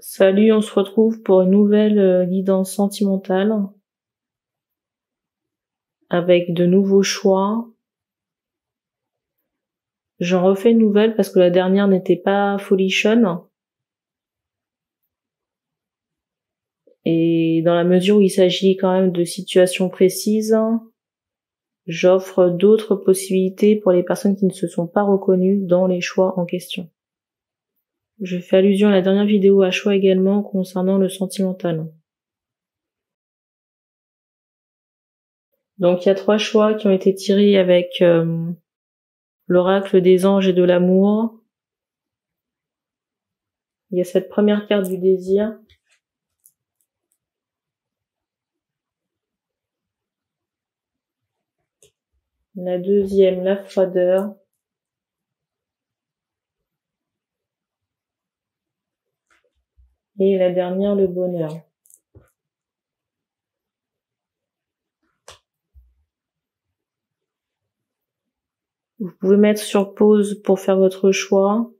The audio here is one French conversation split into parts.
Salut, on se retrouve pour une nouvelle guidance sentimentale avec de nouveaux choix. J'en refais une nouvelle parce que la dernière n'était pas folichonne. Et dans la mesure où il s'agit quand même de situations précises, j'offre d'autres possibilités pour les personnes qui ne se sont pas reconnues dans les choix en question. Je fais allusion à la dernière vidéo à choix également concernant le sentimental. Donc il y a 3 choix qui ont été tirés avec l'oracle des anges et de l'amour. Il y a cette première carte du désir. La deuxième, la froideur. Et la dernière, le bonheur. Vous pouvez mettre sur pause pour faire votre choix. Vous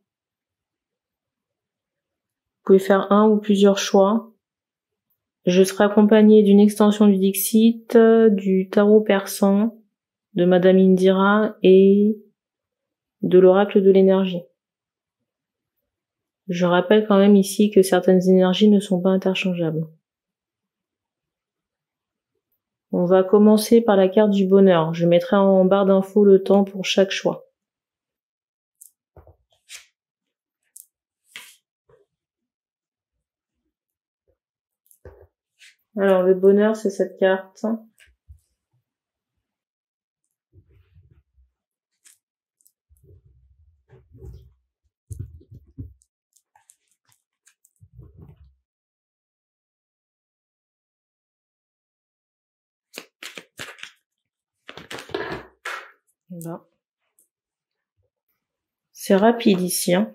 pouvez faire un ou plusieurs choix. Je serai accompagnée d'une extension du Dixit, du tarot persan, de Madame Indira et de l'oracle de l'énergie. Je rappelle quand même ici que certaines énergies ne sont pas interchangeables. On va commencer par la carte du bonheur. Je mettrai en barre d'infos le temps pour chaque choix. Alors le bonheur, c'est cette carte. Là. C'est rapide ici, hein.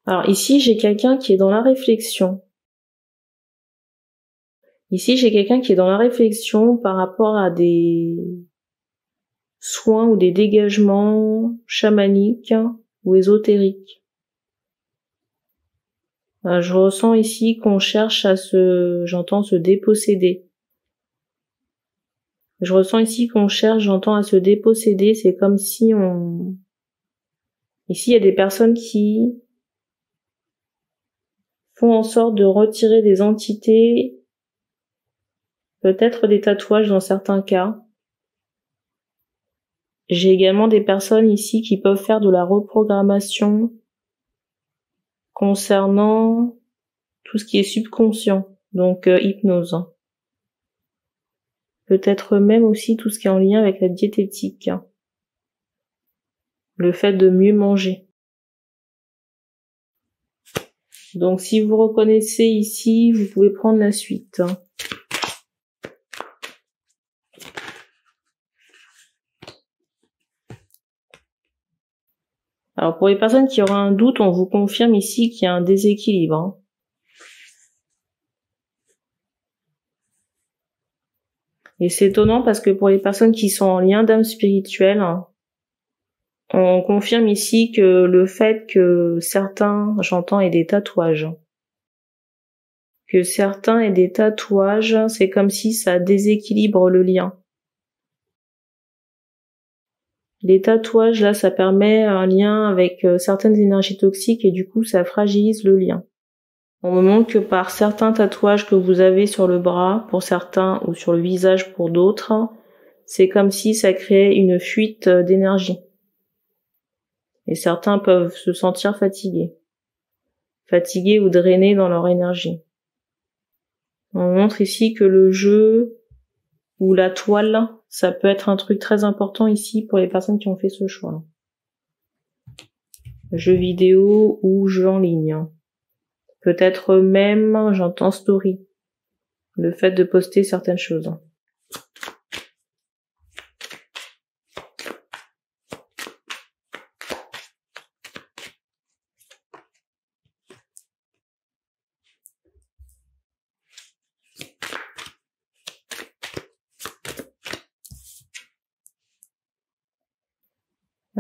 Alors ici, j'ai quelqu'un qui est dans la réflexion. Ici, j'ai quelqu'un qui est dans la réflexion par rapport à des soins ou des dégagements chamaniques ou ésotériques. Je ressens ici qu'on cherche à se déposséder. Je ressens ici qu'on cherche, à se déposséder. C'est comme si Ici, il y a des personnes qui font en sorte de retirer des entités, peut-être des tatouages dans certains cas. J'ai également des personnes ici qui peuvent faire de la reprogrammation concernant tout ce qui est subconscient, donc hypnose. Peut-être même aussi tout ce qui est en lien avec la diététique. Le fait de mieux manger. Donc si vous reconnaissez ici, vous pouvez prendre la suite. Alors pour les personnes qui auraient un doute, on vous confirme ici qu'il y a un déséquilibre. Et c'est étonnant parce que pour les personnes qui sont en lien d'âme spirituelle, on confirme ici que le fait que certains, aient des tatouages. Que certains aient des tatouages, c'est comme si ça déséquilibre le lien. Les tatouages, là, ça permet un lien avec certaines énergies toxiques et du coup, ça fragilise le lien. On me montre que par certains tatouages que vous avez sur le bras, pour certains, ou sur le visage pour d'autres, c'est comme si ça créait une fuite d'énergie. Et certains peuvent se sentir fatigués. Fatigués ou drainés dans leur énergie. On montre ici que le jeu ou la toile, ça peut être un truc très important ici pour les personnes qui ont fait ce choix. Jeu vidéo ou jeu en ligne. Peut-être même, j'entends story. Le fait de poster certaines choses.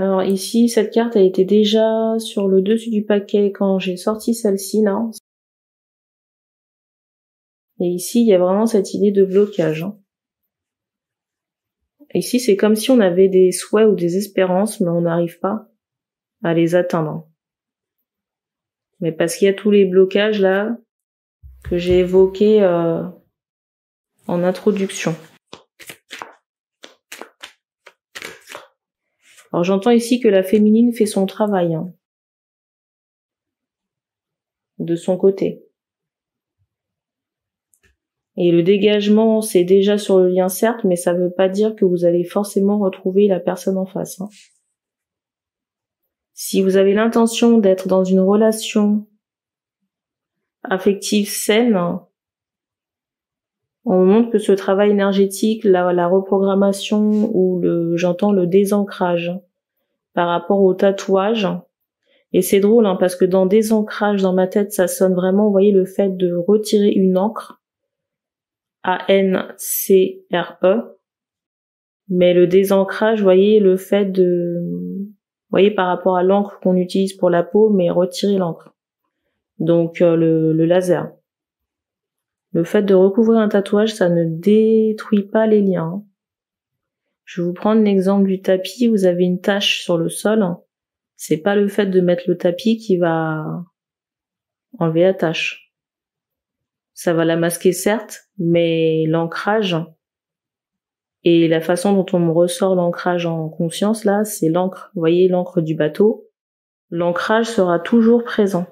Alors ici, cette carte a été déjà sur le dessus du paquet quand j'ai sorti celle-ci, là. Et ici, il y a vraiment cette idée de blocage. Ici, c'est comme si on avait des souhaits ou des espérances, mais on n'arrive pas à les atteindre. Mais parce qu'il y a tous les blocages, là, que j'ai évoqués en introduction. Alors j'entends ici que la féminine fait son travail, hein, de son côté. Et le dégagement, c'est déjà sur le lien, certes, mais ça veut pas dire que vous allez forcément retrouver la personne en face. Hein. Si vous avez l'intention d'être dans une relation affective saine, on me montre que ce travail énergétique, la reprogrammation ou j'entends le désancrage par rapport au tatouage. Et c'est drôle, hein, parce que dans désancrage, dans ma tête, ça sonne vraiment, vous voyez, le fait de retirer une encre. A-N-C-R-E. Mais le désancrage, vous voyez, le fait de, vous voyez, par rapport à l'encre qu'on utilise pour la peau, mais retirer l'encre. Donc, le laser. Le fait de recouvrir un tatouage, ça ne détruit pas les liens. Je vais vous prendre l'exemple du tapis. Vous avez une tache sur le sol. C'est pas le fait de mettre le tapis qui va enlever la tache. Ça va la masquer, certes, mais l'ancrage et la façon dont on me ressort l'ancrage en conscience, là, c'est l'encre. Vous voyez, l'encre du bateau. L'ancrage sera toujours présent.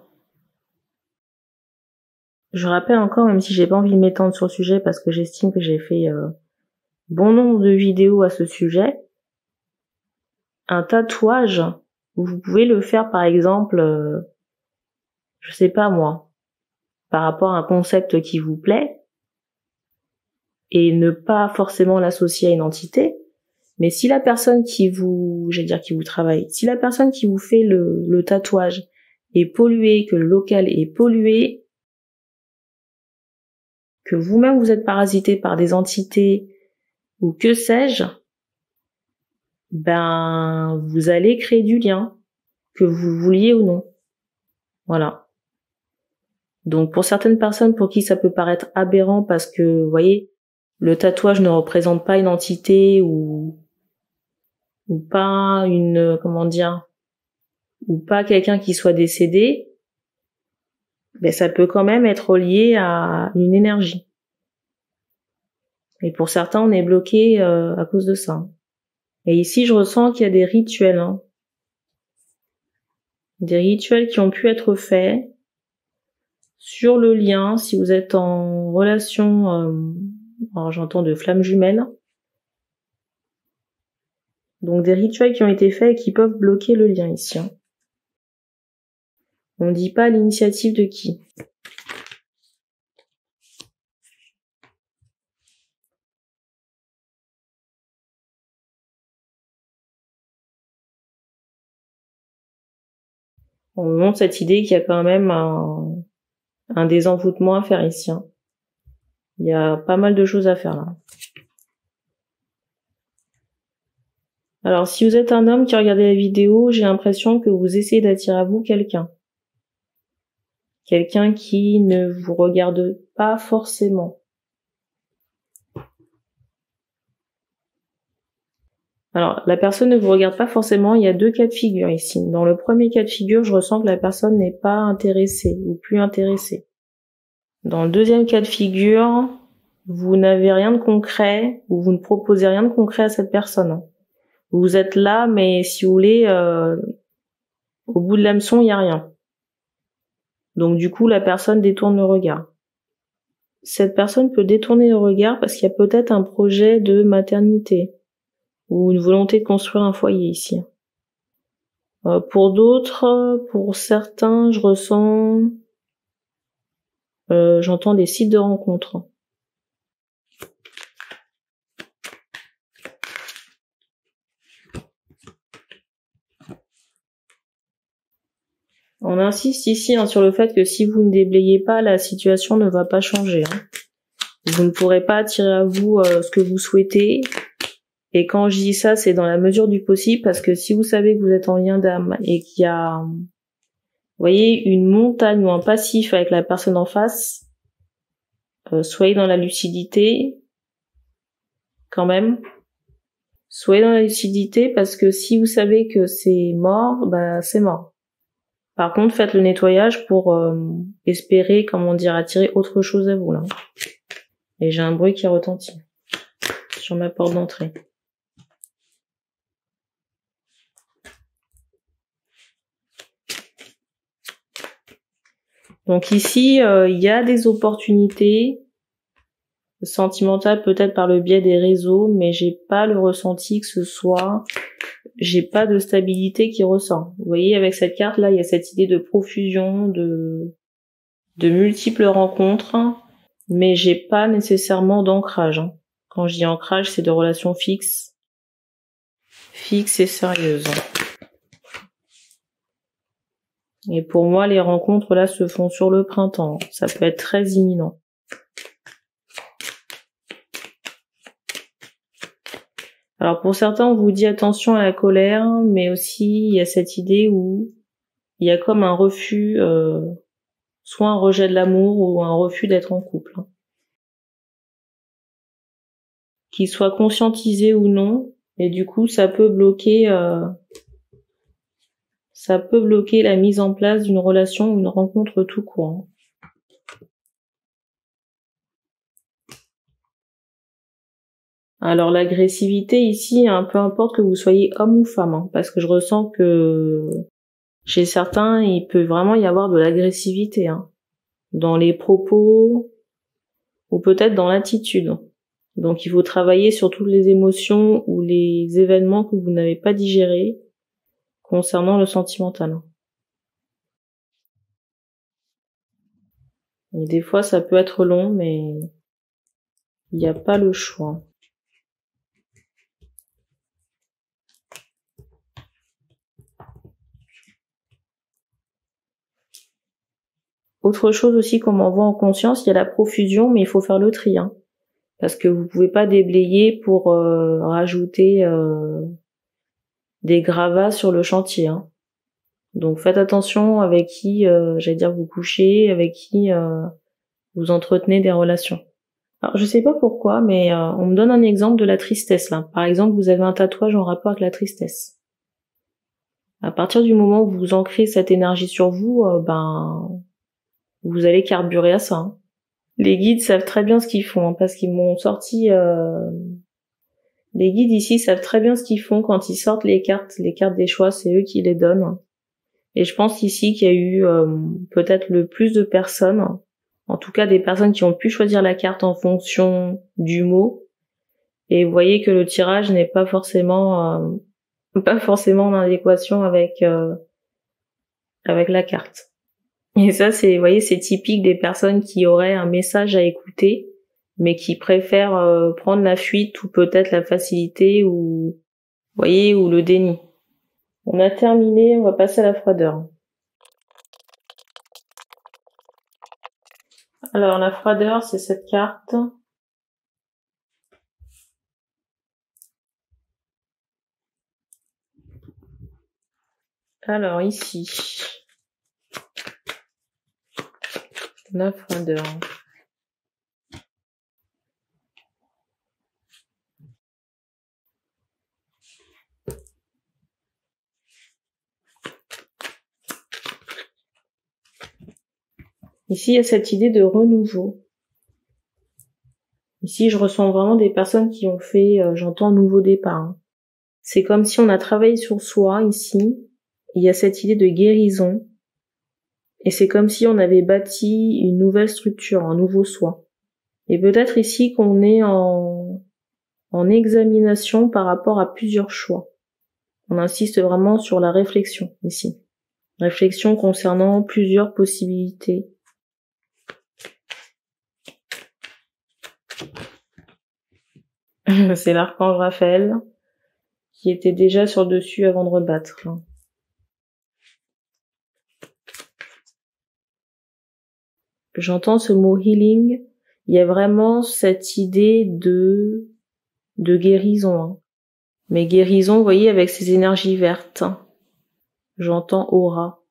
Je rappelle encore, même si j'ai pas envie de m'étendre sur le sujet parce que j'estime que j'ai fait bon nombre de vidéos à ce sujet, un tatouage, vous pouvez le faire par exemple, je sais pas moi, par rapport à un concept qui vous plaît, et ne pas forcément l'associer à une entité, mais si la personne qui vous travaille, si la personne qui vous fait le tatouage est polluée, que le local est pollué, que vous-même vous êtes parasité par des entités ou que sais-je, ben vous allez créer du lien, que vous vouliez ou non. Voilà. Donc pour certaines personnes pour qui ça peut paraître aberrant parce que, vous voyez, le tatouage ne représente pas une entité ou pas une, comment dire, ou pas quelqu'un qui soit décédé, ben ça peut quand même être lié à une énergie. Et pour certains, on est bloqué à cause de ça. Et ici, je ressens qu'il y a des rituels, hein. Des rituels qui ont pu être faits sur le lien, si vous êtes en relation, alors j'entends de flammes jumelles. Donc des rituels qui ont été faits et qui peuvent bloquer le lien ici. Hein. On ne dit pas l'initiative de qui. On me montre cette idée qu'il y a quand même un désenvoûtement à faire ici. Hein. Il y a pas mal de choses à faire là. Alors si vous êtes un homme qui regarde la vidéo, j'ai l'impression que vous essayez d'attirer à vous quelqu'un. Quelqu'un qui ne vous regarde pas forcément. Alors, la personne ne vous regarde pas forcément, il y a deux cas de figure ici. Dans le premier cas de figure, je ressens que la personne n'est pas intéressée ou plus intéressée. Dans le deuxième cas de figure, vous n'avez rien de concret ou vous ne proposez rien de concret à cette personne. Vous êtes là, mais si vous voulez, au bout de l'hameçon, il n'y a rien. Donc du coup, la personne détourne le regard. Cette personne peut détourner le regard parce qu'il y a peut-être un projet de maternité ou une volonté de construire un foyer ici. Pour d'autres, pour certains, je ressens, j'entends des sites de rencontres. On insiste ici sur le fait que si vous ne déblayez pas, la situation ne va pas changer. Hein. Vous ne pourrez pas attirer à vous ce que vous souhaitez Et quand je dis ça, c'est dans la mesure du possible, parce que si vous savez que vous êtes en lien d'âme et qu'il y a, vous voyez, une montagne ou un passif avec la personne en face, soyez dans la lucidité, quand même. Soyez dans la lucidité, parce que si vous savez que c'est mort, bah c'est mort. Par contre, faites le nettoyage pour espérer, comment dire, attirer autre chose à vous là. Et j'ai un bruit qui retentit sur ma porte d'entrée. Donc ici, il y a des opportunités sentimentales, peut-être par le biais des réseaux, mais j'ai pas le ressenti que ce soit, j'ai pas de stabilité qui ressort. Vous voyez, avec cette carte là, il y a cette idée de profusion, de multiples rencontres, mais j'ai pas nécessairement d'ancrage. Quand je dis ancrage, c'est de relations fixes et sérieuses. Et pour moi, les rencontres là se font sur le printemps. Ça peut être très imminent. Alors pour certains, on vous dit attention à la colère, mais aussi il y a cette idée où il y a comme un refus, soit un rejet de l'amour ou un refus d'être en couple. Qu'il soit conscientisé ou non, et du coup ça peut bloquer la mise en place d'une relation ou une rencontre tout court. Alors l'agressivité ici, peu importe que vous soyez homme ou femme, parce que je ressens que chez certains, il peut vraiment y avoir de l'agressivité, dans les propos ou peut-être dans l'attitude. Donc il faut travailler sur toutes les émotions ou les événements que vous n'avez pas digérés concernant le sentimental. Et des fois ça peut être long, mais il n'y a pas le choix. Autre chose aussi qu'on m'envoie en conscience, il y a la profusion, mais il faut faire le tri, parce que vous pouvez pas déblayer pour rajouter des gravats sur le chantier. Donc faites attention avec qui, j'allais dire, vous couchez, avec qui vous entretenez des relations. Alors je sais pas pourquoi, mais on me donne un exemple de la tristesse là. Par exemple, vous avez un tatouage en rapport avec la tristesse. À partir du moment où vous ancrez cette énergie sur vous, vous allez carburer à ça. Les guides savent très bien ce qu'ils font, parce qu'ils m'ont sorti. Les guides ici savent très bien ce qu'ils font quand ils sortent les cartes des choix, c'est eux qui les donnent. Et je pense ici qu'il y a eu peut-être le plus de personnes, en tout cas des personnes qui ont pu choisir la carte en fonction du mot. Et vous voyez que le tirage n'est pas forcément en adéquation avec la carte. Et ça, c'est, vous voyez, c'est typique des personnes qui auraient un message à écouter, mais qui préfèrent prendre la fuite ou peut-être la facilité ou, vous voyez, ou le déni. On a terminé, on va passer à la froideur. Alors la froideur, c'est cette carte. Alors ici, la froideur. Ici, il y a cette idée de renouveau. Ici, je ressens vraiment des personnes qui ont fait, j'entends nouveau départ. C'est comme si on a travaillé sur soi ici. Il y a cette idée de guérison. Et c'est comme si on avait bâti une nouvelle structure, un nouveau soi. Et peut-être ici qu'on est en examination par rapport à plusieurs choix. On insiste vraiment sur la réflexion ici. Réflexion concernant plusieurs possibilités. C'est l'archange Raphaël qui était déjà sur le dessus avant de rebattre. J'entends ce mot healing. Il y a vraiment cette idée de guérison. Mais guérison, vous voyez, avec ces énergies vertes. J'entends aura.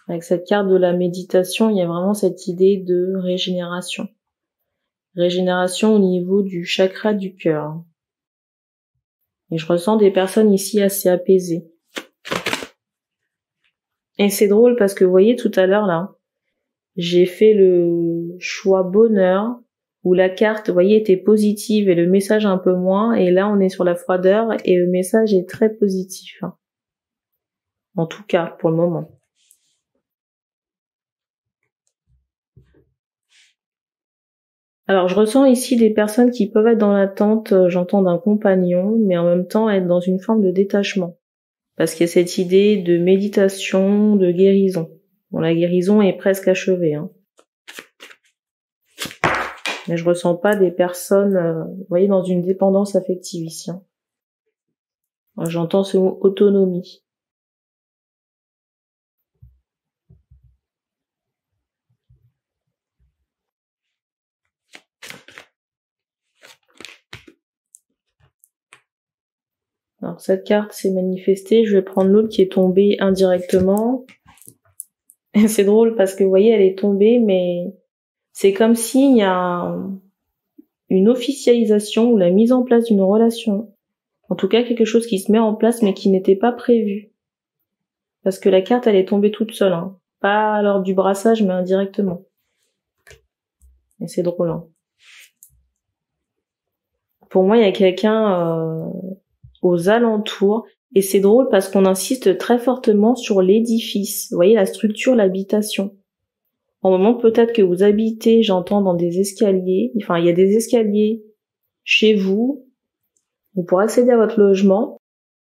Avec cette carte de la méditation, il y a vraiment cette idée de régénération. Régénération au niveau du chakra du cœur. Et je ressens des personnes ici assez apaisées. Et c'est drôle parce que vous voyez tout à l'heure là, j'ai fait le choix bonheur où la carte, vous voyez, était positive et le message un peu moins. Et là, on est sur la froideur et le message est très positif. En tout cas, pour le moment. Alors, je ressens ici des personnes qui peuvent être dans l'attente, j'entends, d'un compagnon, mais en même temps être dans une forme de détachement. Parce qu'il y a cette idée de méditation, de guérison. Bon, la guérison est presque achevée, hein. Mais je ressens pas des personnes, vous voyez, dans une dépendance affective ici, hein. J'entends ce mot autonomie. Alors, cette carte s'est manifestée, je vais prendre l'autre qui est tombée indirectement. C'est drôle parce que, vous voyez, elle est tombée, mais c'est comme s'il y a une officialisation ou la mise en place d'une relation. En tout cas, quelque chose qui se met en place, mais qui n'était pas prévu. Parce que la carte, elle est tombée toute seule, hein. Pas lors du brassage, mais indirectement. Et c'est drôle, hein. Pour moi, il y a quelqu'un aux alentours. Et c'est drôle parce qu'on insiste très fortement sur l'édifice. Vous voyez, la structure, l'habitation. Au moment, peut-être que vous habitez, j'entends, dans des escaliers. Enfin, il y a des escaliers chez vous. Vous pourrez accéder à votre logement.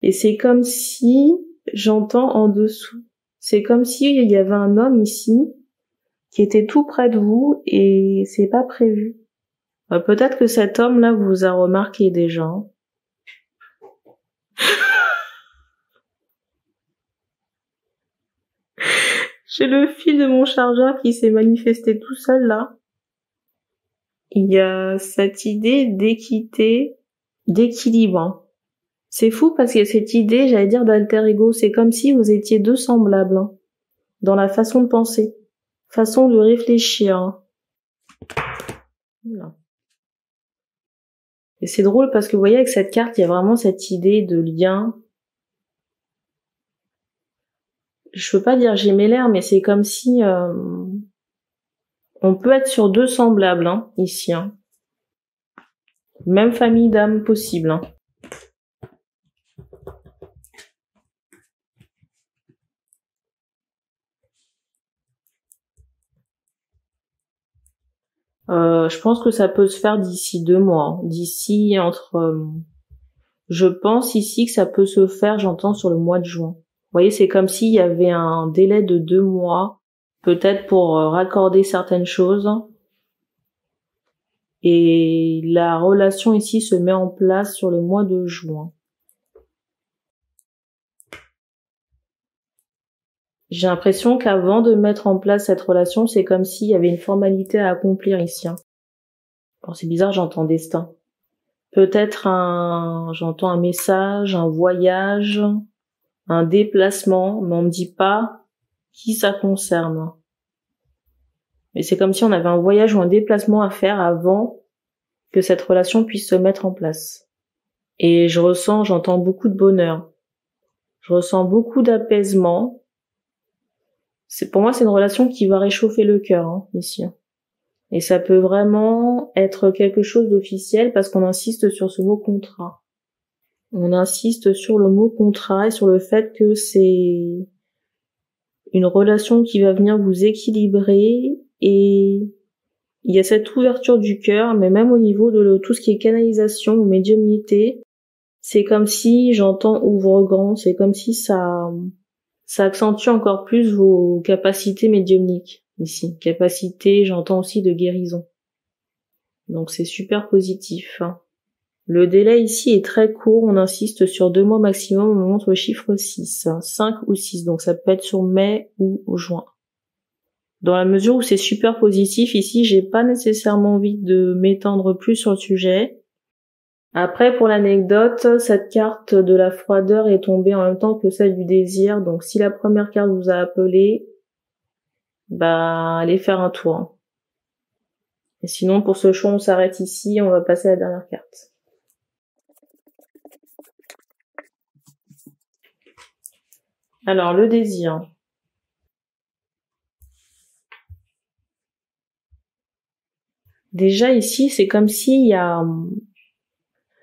Et c'est comme si, j'entends en dessous. C'est comme si il y avait un homme ici qui était tout près de vous et c'est pas prévu. Peut-être que cet homme-là vous a remarqué déjà, hein. J'ai le fil de mon chargeur qui s'est manifesté tout seul là. Il y a cette idée d'équité, d'équilibre, hein. C'est fou parce qu'il y a cette idée, j'allais dire, d'alter ego. C'est comme si vous étiez deux semblables, hein, dans la façon de penser, façon de réfléchir, hein. Voilà. Et c'est drôle parce que vous voyez, avec cette carte, il y a vraiment cette idée de lien. Je peux pas dire gémellaire, mais c'est comme si on peut être sur deux semblables, hein, ici, hein. Même famille d'âmes possible, hein. Je pense que ça peut se faire d'ici 2 mois, hein. D'ici je pense ici que ça peut se faire, j'entends, sur le mois de juin. Vous voyez, c'est comme s'il y avait un délai de 2 mois, peut-être pour raccorder certaines choses. Et la relation ici se met en place sur le mois de juin. J'ai l'impression qu'avant de mettre en place cette relation, c'est comme s'il y avait une formalité à accomplir ici, hein. Bon, c'est bizarre, j'entends destin. Peut-être j'entends un message, un voyage, un déplacement, mais on me dit pas qui ça concerne. Mais c'est comme si on avait un voyage ou un déplacement à faire avant que cette relation puisse se mettre en place. Et j'entends beaucoup de bonheur. Je ressens beaucoup d'apaisement. Pour moi, c'est une relation qui va réchauffer le cœur, hein, ici. Et ça peut vraiment être quelque chose d'officiel parce qu'on insiste sur ce mot contrat. On insiste sur le mot contrat et sur le fait que c'est une relation qui va venir vous équilibrer, et il y a cette ouverture du cœur, mais même au niveau de tout ce qui est canalisation ou médiumnité, c'est comme si, j'entends, ouvre grand, c'est comme si ça accentue encore plus vos capacités médiumniques ici. Capacité, j'entends aussi, de guérison. Donc c'est super positif, hein. Le délai ici est très court, on insiste sur 2 mois maximum, on montre le chiffre 6, hein, 5 ou 6, donc ça peut être sur mai ou juin. Dans la mesure où c'est super positif, ici, j'ai pas nécessairement envie de m'étendre plus sur le sujet. Après, pour l'anecdote, cette carte de la froideur est tombée en même temps que celle du désir. Donc, si la première carte vous a appelé, bah, allez faire un tour. Et sinon, pour ce choix, on s'arrête ici. On va passer à la dernière carte. Alors, le désir. Déjà, ici, c'est comme s'il y a...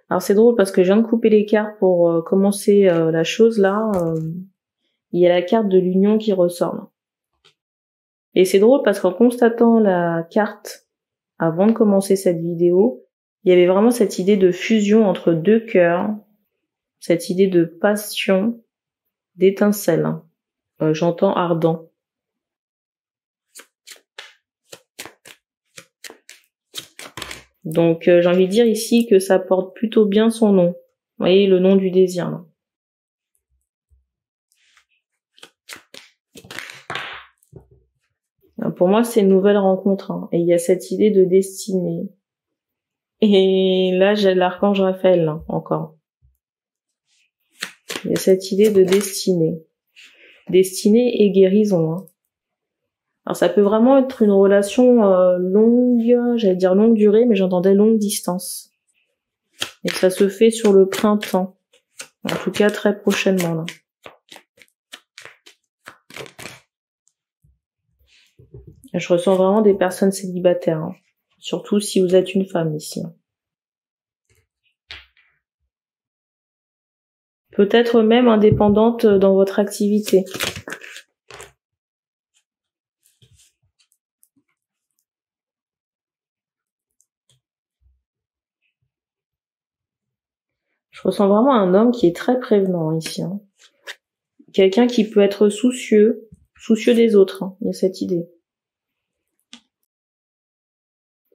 Alors, c'est drôle parce que je viens de couper les cartes pour commencer la chose, là. Il y a la carte de l'union qui ressort, là. Et c'est drôle parce qu'en constatant la carte avant de commencer cette vidéo, il y avait vraiment cette idée de fusion entre deux cœurs, cette idée de passion, d'étincelle. J'entends ardent. Donc j'ai envie de dire ici que ça porte plutôt bien son nom. Vous voyez, le nom du désir, là. Pour moi, c'est une nouvelle rencontre, hein. Et il y a cette idée de destinée. Et là, j'ai l'archange Raphaël, là, encore. Il y a cette idée de destinée. Destinée et guérison, hein. Alors ça peut vraiment être une relation longue, j'allais dire longue durée, mais j'entendais longue distance. Et ça se fait sur le printemps. En tout cas, très prochainement, là. Je ressens vraiment des personnes célibataires, hein. Surtout si vous êtes une femme ici. Peut-être même indépendante dans votre activité. Je ressens vraiment un homme qui est très prévenant ici, hein. Quelqu'un qui peut être soucieux des autres, hein. Il y a cette idée.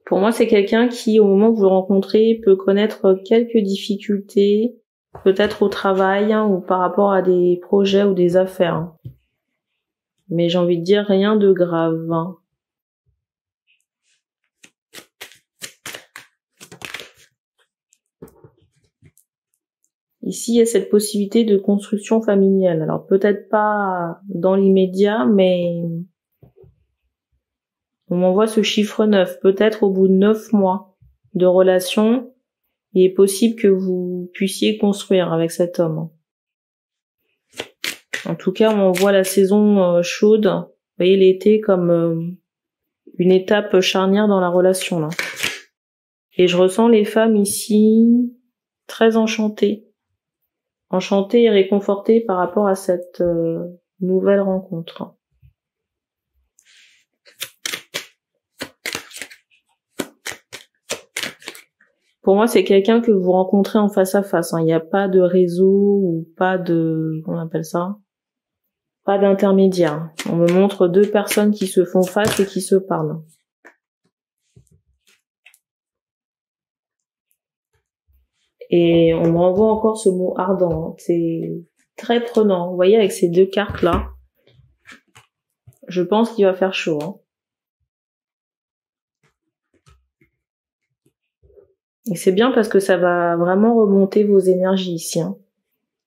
Pour moi, c'est quelqu'un qui, au moment où vous le rencontrez, peut connaître quelques difficultés, peut-être au travail, hein, ou par rapport à des projets ou des affaires, hein. Mais j'ai envie de dire rien de grave, hein. Ici, il y a cette possibilité de construction familiale. Alors peut-être pas dans l'immédiat, mais on m'envoie ce chiffre 9. Peut-être au bout de 9 mois de relation, il est possible que vous puissiez construire avec cet homme. En tout cas, on m'envoie la saison chaude. Vous voyez, l'été comme une étape charnière dans la relation, là. Et je ressens les femmes ici très enchantées. Enchantée et réconfortée par rapport à cette nouvelle rencontre. Pour moi, c'est quelqu'un que vous rencontrez en face à face, hein. Il n'y a pas de réseau ou pas de... Comment on appelle ça? Pas d'intermédiaire. On me montre deux personnes qui se font face et qui se parlent. Et on me renvoie encore ce mot ardent, hein. C'est très prenant. Vous voyez, avec ces deux cartes-là, je pense qu'il va faire chaud, hein. Et c'est bien parce que ça va vraiment remonter vos énergies ici, hein.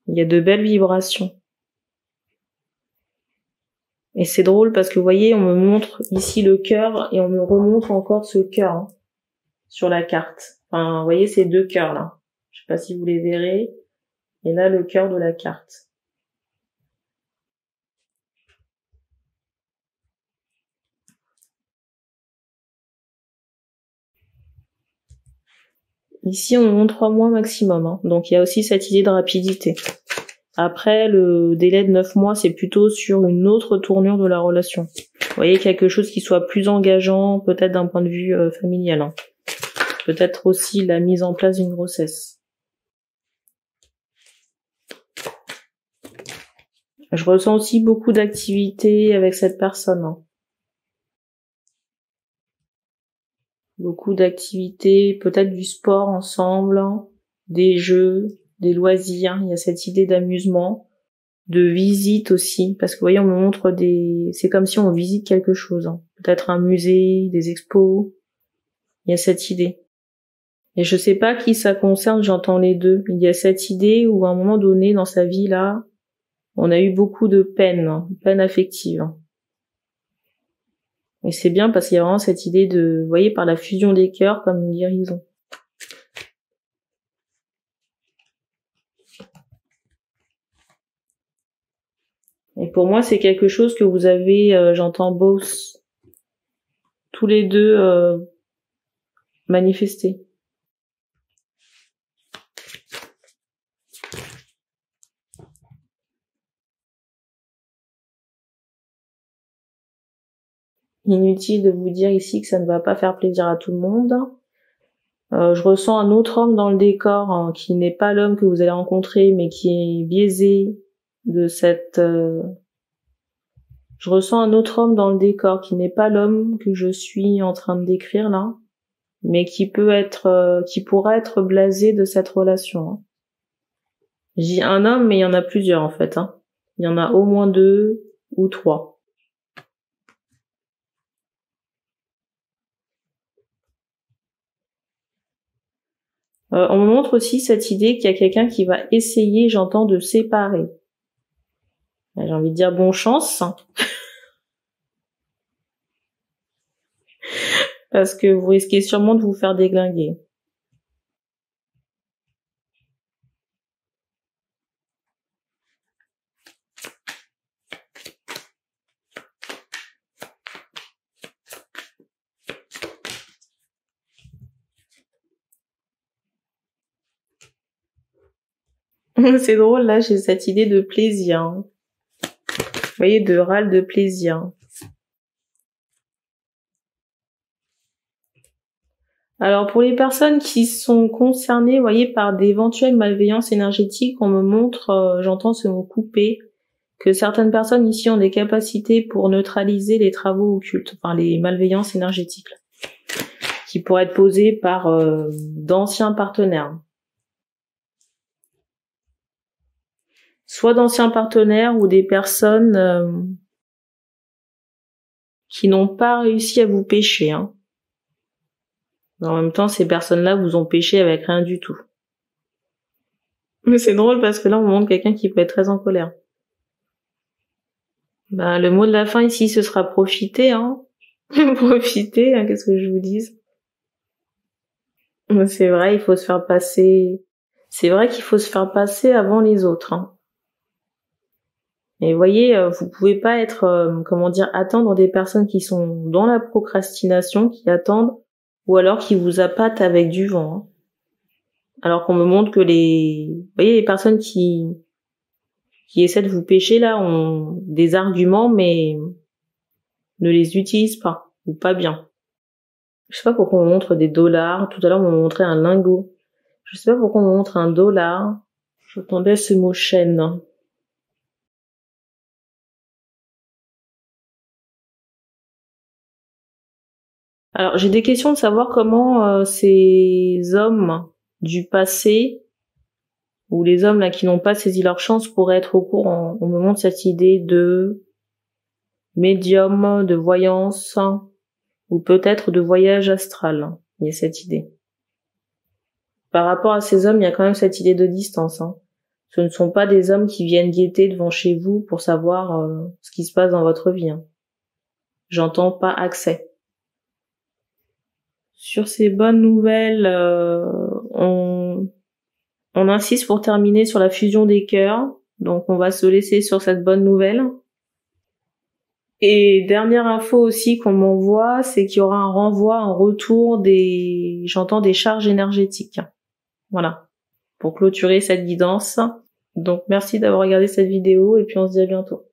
Il y a de belles vibrations. Et c'est drôle parce que vous voyez, on me montre ici le cœur et on me remontre encore ce cœur, hein, sur la carte. Enfin, vous voyez ces deux cœurs là. Je sais pas si vous les verrez. Et là, le cœur de la carte. Ici, on montre 3 mois maximum, hein. Donc il y a aussi cette idée de rapidité. Après, le délai de 9 mois, c'est plutôt sur une autre tournure de la relation. Vous voyez, quelque chose qui soit plus engageant, peut-être d'un point de vue familial, hein. Peut-être aussi la mise en place d'une grossesse. Je ressens aussi beaucoup d'activité avec cette personne, hein. Beaucoup d'activités, peut-être du sport ensemble, hein, des jeux, des loisirs. Il y a cette idée d'amusement. de visite aussi, parce que vous voyez, on me montre c'est comme si on visite quelque chose, hein. Peut-être un musée, des expos. Il y a cette idée. Et je sais pas qui ça concerne, j'entends les deux. Il y a cette idée où à un moment donné dans sa vie là, on a eu beaucoup de peine affective. Et c'est bien parce qu'il y a vraiment cette idée de, vous voyez, par la fusion des cœurs comme une guérison. Et pour moi, c'est quelque chose que vous avez, j'entends both, tous les deux manifester. Inutile de vous dire ici que ça ne va pas faire plaisir à tout le monde. Je ressens un autre homme dans le décor, hein, qui n'est pas l'homme que vous allez rencontrer, mais qui est biaisé de cette... Je ressens un autre homme dans le décor qui n'est pas l'homme que je suis en train de décrire là, mais qui pourrait être blasé de cette relation, hein. J'ai un homme, mais il y en a plusieurs en fait, hein. Il y en a au moins 2 ou 3. On me montre aussi cette idée qu'il y a quelqu'un qui va essayer, j'entends, de séparer. J'ai envie de dire bonne chance. Parce que vous risquez sûrement de vous faire déglinguer. C'est drôle, là, j'ai cette idée de plaisir, hein. Vous voyez, de râle de plaisir. Alors, pour les personnes qui sont concernées, vous voyez, par d'éventuelles malveillances énergétiques, on me montre, j'entends ce mot coupé, que certaines personnes ici ont des capacités pour neutraliser les travaux occultes, enfin les malveillances énergétiques, qui pourraient être posées par d'anciens partenaires. Soit d'anciens partenaires ou des personnes qui n'ont pas réussi à vous pécher, hein. En même temps, ces personnes-là vous ont péché avec rien du tout. Mais c'est drôle parce que là, on montre quelqu'un qui peut être très en colère. Bah, le mot de la fin ici, ce sera profiter, hein. Profiter, hein, qu'est-ce que je vous dise. C'est vrai, il faut se faire passer. C'est vrai qu'il faut se faire passer avant les autres, hein. Et vous voyez, vous pouvez pas être, comment dire, attendre des personnes qui sont dans la procrastination, qui attendent, ou alors qui vous appâtent avec du vent, hein. Alors qu'on me montre que vous voyez, les personnes qui essaient de vous pécher là ont des arguments, mais ne les utilisent pas, ou pas bien. Je sais pas pourquoi on me montre des dollars. Tout à l'heure, on m'a montré un lingot. Je sais pas pourquoi on me montre un dollar. J'entendais ce mot chaîne. Alors, j'ai des questions de savoir comment ces hommes du passé, ou les hommes là qui n'ont pas saisi leur chance, pourraient être au courant. On me montre cette idée de médium, de voyance, ou peut-être de voyage astral. Il y a cette idée. Par rapport à ces hommes, il y a quand même cette idée de distance, hein. Ce ne sont pas des hommes qui viennent guetter devant chez vous pour savoir ce qui se passe dans votre vie, hein. J'entends pas accès. Sur ces bonnes nouvelles, on insiste pour terminer sur la fusion des cœurs. Donc on va se laisser sur cette bonne nouvelle. Et dernière info aussi qu'on m'envoie, c'est qu'il y aura un renvoi, un retour j'entends des charges énergétiques. Voilà. Pour clôturer cette guidance. Donc merci d'avoir regardé cette vidéo et puis on se dit à bientôt.